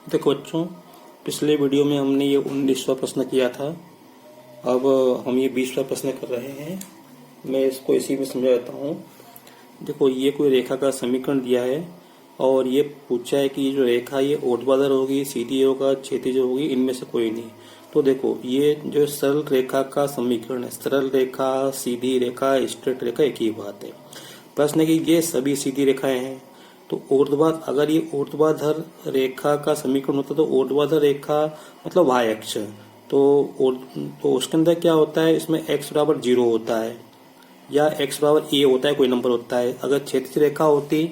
देखो बच्चों, पिछले वीडियो में हमने ये 19वां प्रश्न किया था। अब हम ये 20वां प्रश्न कर रहे हैं। मैं इसको इसी में समझा देता हूँ। देखो, ये कोई रेखा का समीकरण दिया है और ये पूछा है कि ये जो रेखा ये ऊर्ध्वाधर होगी, सीधी होगा, क्षैतिज होगी, इनमें से कोई नहीं। तो देखो, ये जो सरल रेखा का समीकरण है, सरल रेखा, सीधी रेखा, स्ट्रेट रेखा, एक ही बात है। प्रश्न है कि ये सभी सीधी रेखाएं हैं। तो ऊर्ध्वाधर, अगर ये ऊर्ध्वाधर रेखा का समीकरण होता तो ऊर्ध्वाधर रेखा मतलब वाई अक्ष, तो उसके अंदर क्या होता है, इसमें x बराबर 0 होता है या x बराबर a होता है, कोई नंबर होता है। अगर क्षैतिज रेखा होती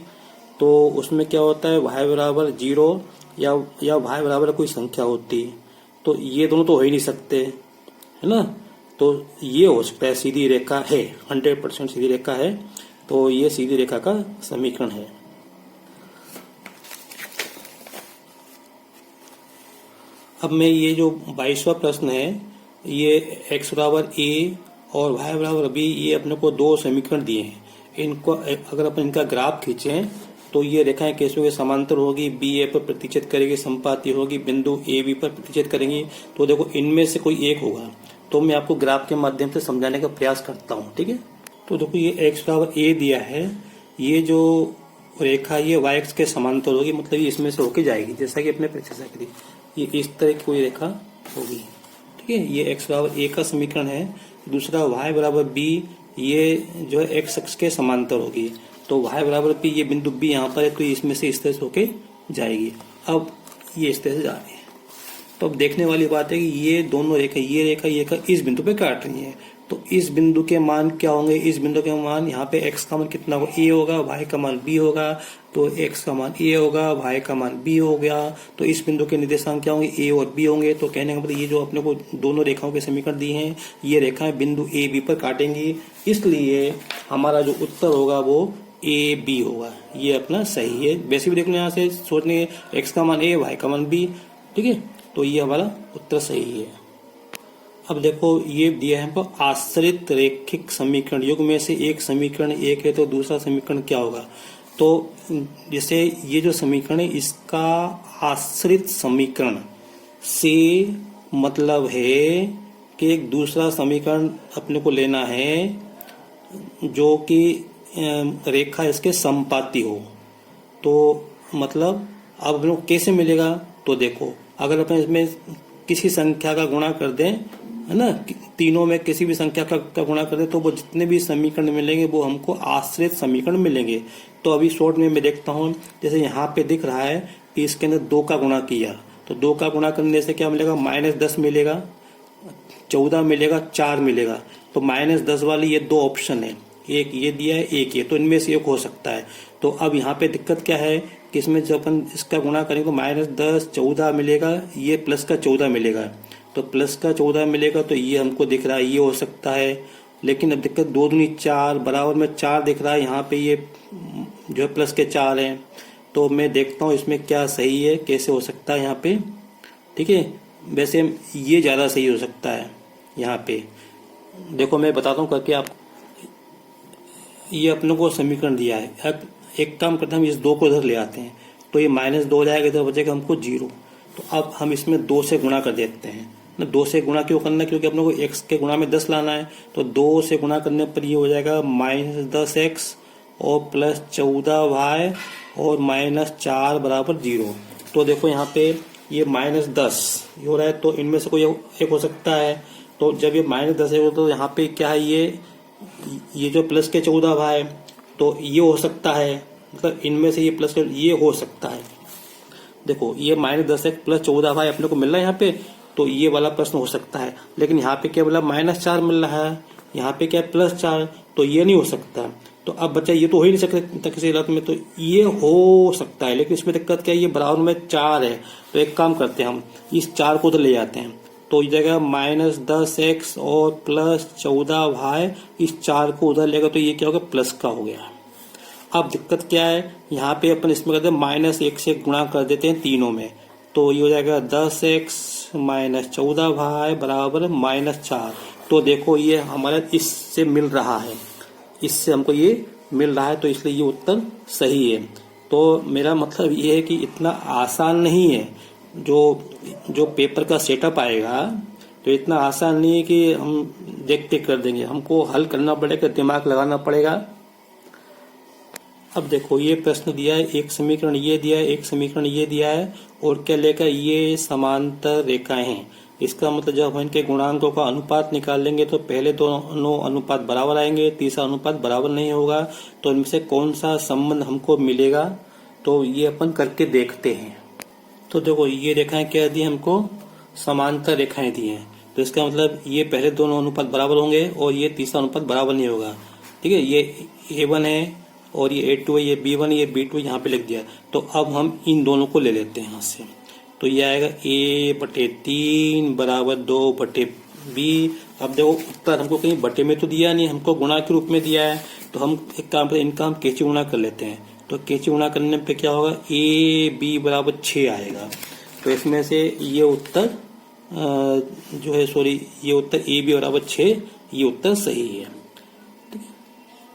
तो उसमें क्या होता है, y बराबर 0 या y बराबर कोई संख्या होती। तो ये दोनों तो हो ही नहीं सकते, है ना। तो ये हो सकता है, सीधी रेखा है, 100% सीधी रेखा है। तो ये सीधी रेखा का समीकरण है। अब मैं ये जो 22वां प्रश्न है, ये x बराबर a और y बराबर b, ये अपने को दो समीकरण दिए हैं। इनको अगर अपन इनका ग्राफ खींचें तो ये रेखाएं कैसे होगी, समांतर होगी, बी ए पर प्रतिच्छेद करेगी, संपाती होगी, बिंदु ए बी पर प्रतिच्छेद करेंगी। तो देखो, इनमें से कोई एक होगा। तो मैं आपको ग्राफ के माध्यम से समझाने का प्रयास करता हूँ, ठीक है। तो देखो, ये x बराबर a दिया है। ये जो रेखा ये y अक्ष के समांतर होगी, मतलब ये इसमें से होके जाएगी, जैसा कि अपने परीक्षा से करी। ये इस तरह की कोई रेखा होगी, ठीक है। ये x बराबर a का समीकरण है। दूसरा y बराबर b, ये जो है x अक्ष के समांतर होगी। तो y बराबर p, ये बिंदु b यहाँ पर है, तो इसमें से इस तरह से होके जाएगी। अब ये इस तरह से जा रही है। तो अब देखने वाली बात है कि ये दोनों रेखा, ये रेखा इस बिंदु पे काट रही है। तो इस बिंदु के मान क्या होंगे, इस बिंदु के मान, यहाँ पे x का मान कितना होगा, a होगा, y का मान b होगा। तो x का मान a होगा, y का मान b हो गया। तो इस बिंदु के निर्देशांक क्या होंगे, a और b होंगे। तो कहने का मतलब ये जो अपने को दोनों रेखाओं के समीकरण दिए हैं, ये रेखाएं बिंदु a b पर काटेंगी। इसलिए हमारा जो उत्तर होगा वो a b होगा। ये अपना सही है। वैसे भी देखो, यहाँ से सोचने x का मान a, y का मान b, ठीक है। तो ये हमारा उत्तर सही है। अब देखो, ये दिया है हमको आश्रित रेखिक समीकरण। युग में से एक समीकरण एक है, तो दूसरा समीकरण क्या होगा। तो जैसे ये जो समीकरण है, इसका आश्रित समीकरण से मतलब है कि एक दूसरा समीकरण अपने को लेना है जो कि रेखा इसके समपाती हो। तो मतलब अब अपने को कैसे मिलेगा, तो देखो, अगर अपन इसमें किसी संख्या का गुणा कर दें, है ना, तीनों में किसी भी संख्या का गुणा कर दें, तो वो जितने भी समीकरण मिलेंगे वो हमको आश्रित समीकरण मिलेंगे। तो अभी शॉर्ट में मैं देखता हूँ, जैसे यहाँ पे दिख रहा है कि इसके अंदर 2 का गुणा किया, तो 2 का गुणा करने से क्या मिलेगा, -10 मिलेगा, 14 मिलेगा, 4 मिलेगा। तो -10 वाली ये 2 ऑप्शन है, एक ये दिया है, एक ये, तो इनमें से एक हो सकता है। तो अब यहाँ पे दिक्कत क्या है कि इसमें जब अपन इसका गुणा करेंगे तो -10, 14 मिलेगा, ये प्लस का 14 मिलेगा। तो प्लस का 14 मिलेगा, तो ये हमको दिख रहा है, ये हो सकता है। लेकिन अब दिक्कत 2 दूनी 4, बराबर में 4 दिख रहा है, यहाँ पे ये जो है प्लस के 4 है। तो मैं देखता हूँ इसमें क्या सही है, कैसे हो सकता है यहाँ पे, ठीक है। वैसे ये ज़्यादा सही हो सकता है यहाँ पे। देखो, मैं बताता हूँ करके आप। ये अपने को समीकरण दिया है। अब एक काम करते हैं, हम इस 2 को इधर ले आते हैं, तो ये -2 हो जाएगा, इधर बचेगा हमको 0। तो अब हम इसमें 2 से गुणा कर देते हैं ना। 2 से गुणा क्यों करना है, क्योंकि अपने को x के गुणा में 10 लाना है। तो 2 से गुणा करने पर ये हो जाएगा -10x और प्लस 14y और -4 बराबर 0। तो देखो, यहाँ पे ये -10 हो रहा है, तो इनमें से कोई एक हो सकता है। तो जब ये -10 है तो यहाँ पे क्या है, ये जो प्लस के 14y, तो ये हो सकता है, मतलब इनमें से ये प्लस के ये हो सकता है। देखो, ये -10x प्लस 14y अपने को मिल रहा है यहाँ पे, तो ये वाला प्रश्न हो सकता है। लेकिन यहाँ पे क्या बोला, -4 मिल रहा है, यहाँ पे क्या +4, तो ये नहीं हो सकता। तो अब बच्चा, ये तो हो ही नहीं सकता किसी हालत में, तो ये हो सकता है। लेकिन इसमें दिक्कत क्या है, ये बराबर में 4 है। तो एक काम करते हैं, हम इस 4 को उधर ले जाते हैं। तो इस जगह -10x और प्लस 14y, इस 4 को उधर लेगा तो ये क्या होगा, प्लस का हो गया। अब दिक्कत क्या है, यहाँ पे अपन इसमें करते हैं -1 से गुणा कर देते हैं तीनों में। तो ये हो जाएगा 10x - 14y बराबर -4। तो देखो, ये हमारा इससे मिल रहा है, इससे हमको ये मिल रहा है, तो इसलिए ये उत्तर सही है। तो मेरा मतलब ये है कि इतना आसान नहीं है जो जो पेपर का सेटअप आएगा तो इतना आसान नहीं है कि हम देखते कर देंगे, हमको हल करना पड़ेगा, दिमाग लगाना पड़ेगा। अब देखो ये प्रश्न दिया है, एक समीकरण ये दिया है, एक समीकरण ये दिया है, और क्या लेकर ये समांतर रेखाएं हैं। इसका मतलब जब हम इनके गुणांकों का अनुपात निकाल लेंगे तो पहले दोनों अनुपात बराबर आएंगे, तीसरा अनुपात बराबर नहीं होगा, तो इनमें से कौन सा संबंध हमको मिलेगा, तो ये अपन करके देखते हैं। तो देखो ये रेखाएं क्या दी हमको, समांतर रेखाएं दी हैं, तो इसका मतलब ये पहले दोनों अनुपात बराबर होंगे और ये तीसरा अनुपात बराबर नहीं होगा। ठीक है, ये A1 है और ये A2 है, ये B1 ये B2 यहाँ पे लिख दिया। तो अब हम इन दोनों को ले लेते हैं यहाँ से, तो ये आएगा A/3 बराबर 2/B। अब देखो उत्तर हमको कहीं बटे में तो दिया नहीं, हमको गुणा के रूप में दिया है, तो हम एक काम करें, इनका हम कैंची गुणा कर लेते हैं। तो कैंची गुणा करने पे क्या होगा, AB बराबर 6 आएगा। तो इसमें से ये उत्तर जो है, सॉरी, ये उत्तर AB बराबर 6, ये उत्तर सही है।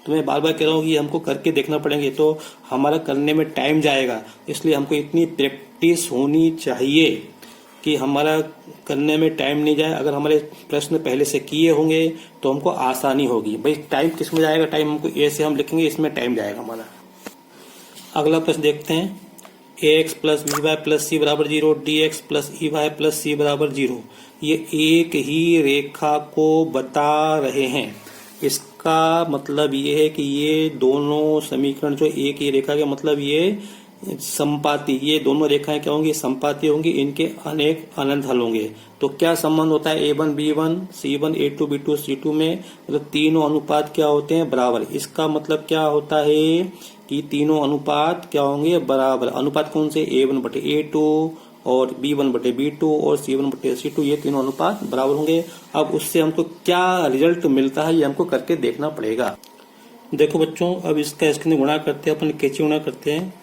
तो मैं बार बार कह रहा हूँ कि हमको करके देखना पड़ेंगे, तो हमारा करने में टाइम जाएगा, इसलिए हमको इतनी प्रैक्टिस होनी चाहिए कि हमारा करने में टाइम नहीं जाए। अगर हमारे प्रश्न पहले से किए होंगे तो हमको आसानी होगी। भाई टाइम किस में जाएगा, टाइम हमको ऐसे हम लिखेंगे, इसमें टाइम जाएगा हमारा। अगला प्रश्न देखते हैं, ax plus b y plus c बराबर 0, dx plus e y plus c बराबर 0। ये एक ही रेखा को बता रहे हैं। इसका मतलब ये है कि ये दोनों समीकरण जो एक ही रेखा के, मतलब ये संपाती, ये दोनों रेखाएं क्या होंगी, संपाती होंगी, इनके अनेक अनंत हल होंगे। तो क्या संबंध होता है A1 B1 C1 A2 B2 C2 में, मतलब तीनों अनुपात क्या होते हैं, बराबर। इसका मतलब क्या होता है कि तीनों अनुपात क्या होंगे, बराबर। अनुपात कौन से, A1 बटे A2 और B1 बटे B2 और C1 बटे C2, ये तीनों अनुपात बराबर होंगे। अब उससे हमको क्या रिजल्ट मिलता है ये हमको करके देखना पड़ेगा। देखो बच्चों, अब इसका इसके गुणा करते हैं, अपन कैसे गुणा करते हैं,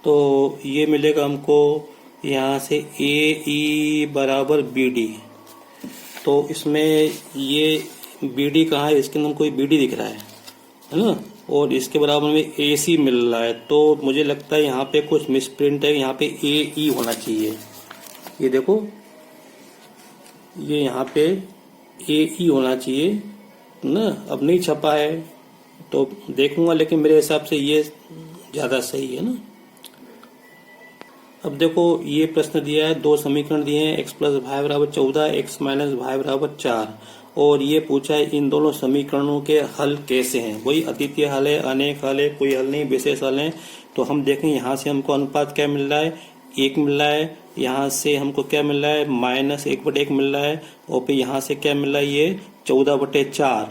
तो ये मिलेगा हमको यहाँ से AE बराबर BD। तो इसमें ये BD कहाँ है, इसके अंदर कोई BD दिख रहा है ना, और इसके बराबर में AC मिल रहा है। तो मुझे लगता है यहाँ पे कुछ मिसप्रिंट है, यहाँ पे AE होना चाहिए। ये देखो, ये यहाँ पे AE होना चाहिए ना, अब नहीं छपा है तो देखूंगा, लेकिन मेरे हिसाब से ये ज्यादा सही है ना। अब देखो ये प्रश्न दिया है, दो समीकरण दिए हैं, x प्लस वाई बराबर 14, x माइनस वाई बराबर 4, और ये पूछा है इन दोनों समीकरणों के हल कैसे हैं। वही अद्वितीय हल है, अनेक हल है, कोई हल नहीं, विशेष हल है। तो हम देखें यहाँ से हमको अनुपात क्या मिल रहा है, 1 मिल रहा है, यहाँ से हमको क्या मिल रहा है, -1/1 मिल रहा है, और फिर यहाँ से क्या मिल रहा है, ये 14/4,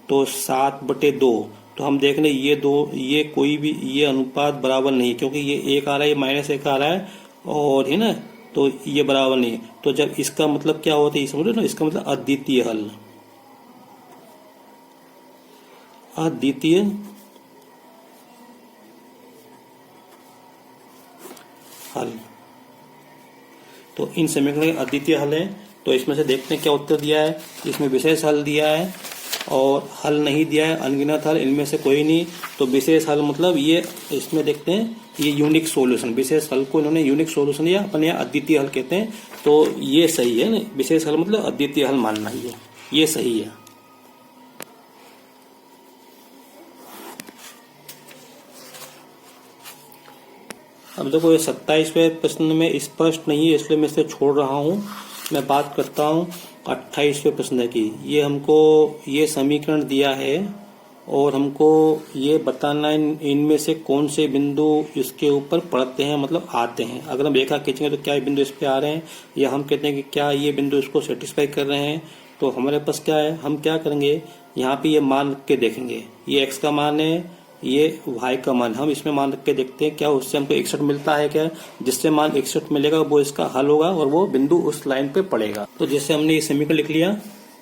तो 7/2। तो हम देख लें ये कोई भी ये अनुपात बराबर नहीं, क्योंकि ये 1 आ रहा है, ये -1 आ रहा है, और है ना, तो ये बराबर नहीं। तो जब इसका मतलब क्या होता है, समझो ना, इसका मतलब अद्वितीय हल, अद्वितीय हल। तो इन समीकरण अद्वितीय हल है। तो इसमें से देखते हैं क्या उत्तर दिया है। इसमें विशेष हल दिया है और हल नहीं दिया है, अनगिनत हल, इनमें से कोई नहीं। तो विशेष हल मतलब ये, इसमें देखते हैं ये यूनिक सॉल्यूशन, विशेष हल को इन्होंने यूनिक सॉल्यूशन या अपने यहाँ अद्वितीय हल कहते हैं। तो ये सही है ना, विशेष हल मतलब अद्वितीय हल मानना ही है, ये सही है। अब देखो ये 27वें प्रश्न में स्पष्ट नहीं है, इसलिए मैं इसे छोड़ रहा हूँ। मैं बात करता हूँ 28वें प्रश्न की। ये हमको ये समीकरण दिया है और हमको ये बताना है इनमें से कौन से बिंदु इसके ऊपर पड़ते हैं, मतलब आते हैं। अगर हम रेखा खींचेंगे तो क्या ये बिंदु इस पे आ रहे हैं, या हम कहते हैं कि क्या ये बिंदु इसको सेटिस्फाई कर रहे हैं। तो हमारे पास क्या है, हम क्या करेंगे, यहाँ पे ये मान रख के देखेंगे, ये x का मान है, ये y का मान, हम इसमें मान रख के देखते हैं क्या उससे हमको 61 मिलता है क्या। जिससे मान 61 मिलेगा वो इसका हल होगा और वो बिंदु उस लाइन पे पड़ेगा। तो जैसे हमने ये समीकरण लिख लिया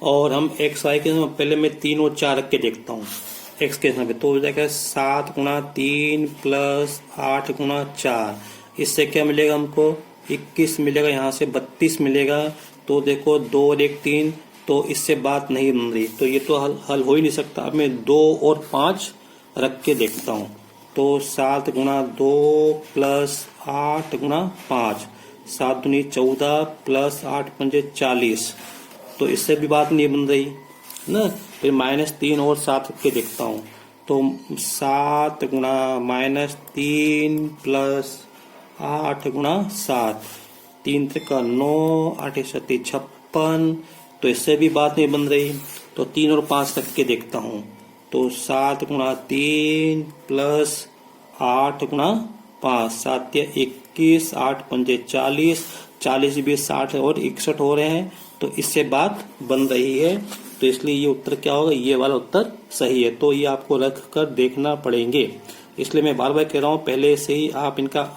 और हम x y के पहले मैं 3 और 4 रख के देखता हूँ x के समय, तो हो जाएगा 7 गुणा 3 प्लस 8 गुणा 4। इससे क्या मिलेगा हमको, 21 मिलेगा, यहाँ से 32 मिलेगा। तो देखो 2 और 1 3, तो इससे बात नहीं बन रही, तो ये तो हल हो ही नहीं सकता। अब मैं 2 और 5 रख के देखता हूँ। तो 7 गुणा 2 प्लस 8 गुणा 5, 7 दूनी 14 प्लस 8 पंजे 40, तो इससे भी बात नहीं बन रही ना। फिर -3 और 7 के देखता हूँ, तो 7 गुणा -3 प्लस 8 गुणा 7, 3 त्रिका 9, 8 सत्ती 56, तो इससे भी बात नहीं बन रही। तो 3 और 5 तक के देखता हूँ, तो 7 गुणा 3 प्लस 8 गुणा 5, 7 या 21, 8 पंजे 40, 40 भी 60 और 61 हो रहे हैं, तो इससे बात बन रही है। तो इसलिए ये उत्तर क्या होगा, ये वाला उत्तर सही है। तो ये आपको रख कर देखना पड़ेंगे, इसलिए मैं बार बार कह रहा हूँ पहले से ही आप इनका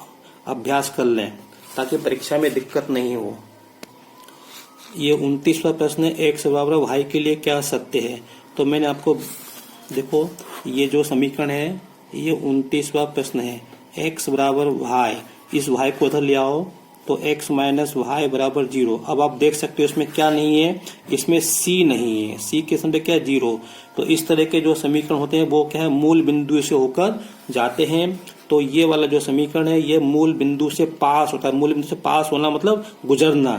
अभ्यास कर लें ताकि परीक्षा में दिक्कत नहीं हो। ये 29वां प्रश्न है, एक्स बराबर वाई के लिए क्या सत्य है। तो मैंने आपको देखो, ये जो समीकरण है ये 29वां प्रश्न है, एक्स बराबर वाई, इस वाई को उधर ले आओ तो x माइनस वाई बराबर 0। अब आप देख सकते हो इसमें क्या नहीं है, इसमें c नहीं है, c के समय क्या है 0। तो इस तरह के जो समीकरण होते हैं वो क्या है, मूल बिंदु से होकर जाते हैं। तो ये वाला जो समीकरण है ये मूल बिंदु से पास होता है। मूल बिंदु से पास होना मतलब गुजरना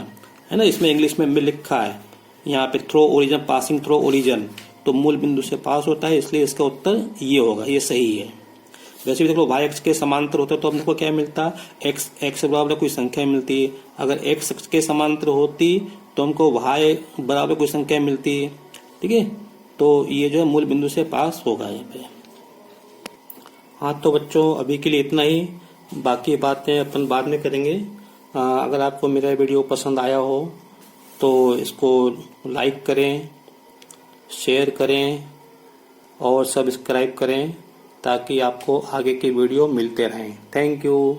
है ना, इसमें इंग्लिश में लिखा है यहाँ पे through origin, passing through origin, तो मूल बिंदु से पास होता है, इसलिए इसका उत्तर ये होगा, ये सही है। वैसे भी देखो वाई एक्स के समांतर होता है तो हमको क्या मिलता है, एक्स बराबर कोई संख्या मिलती है। अगर एक्स के समांतर होती तो हमको वाई बराबर कोई संख्या मिलती है, ठीक है। तो ये जो है मूल बिंदु से पास होगा यहाँ पे। हाँ तो बच्चों अभी के लिए इतना ही, बाकी बातें अपन बाद में करेंगे। अगर आपको मेरा वीडियो पसंद आया हो तो इसको लाइक करें, शेयर करें और सब्सक्राइब करें ताकि आपको आगे के वीडियो मिलते रहें। Thank you.